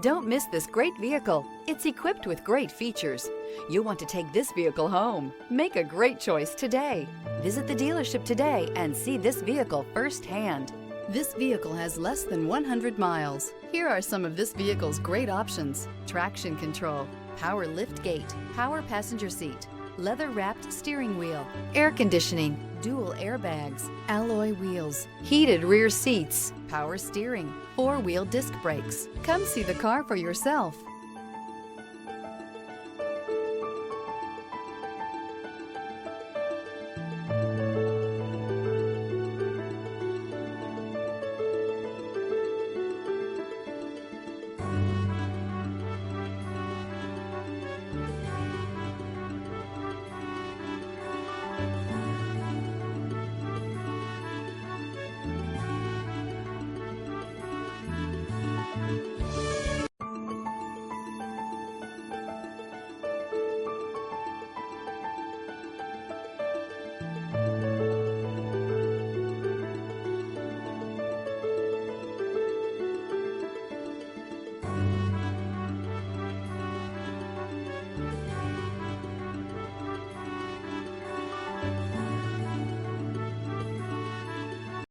Don't miss this great vehicle. It's equipped with great features. You'll want to take this vehicle home. Make a great choice today. Visit the dealership today and see this vehicle firsthand. This vehicle has less than 100 miles. Here are some of this vehicle's great options: traction control, power lift gate, power passenger seat, leather-wrapped steering wheel, air conditioning, dual airbags, alloy wheels, heated rear seats, power steering, four-wheel disc brakes. Come see the car for yourself.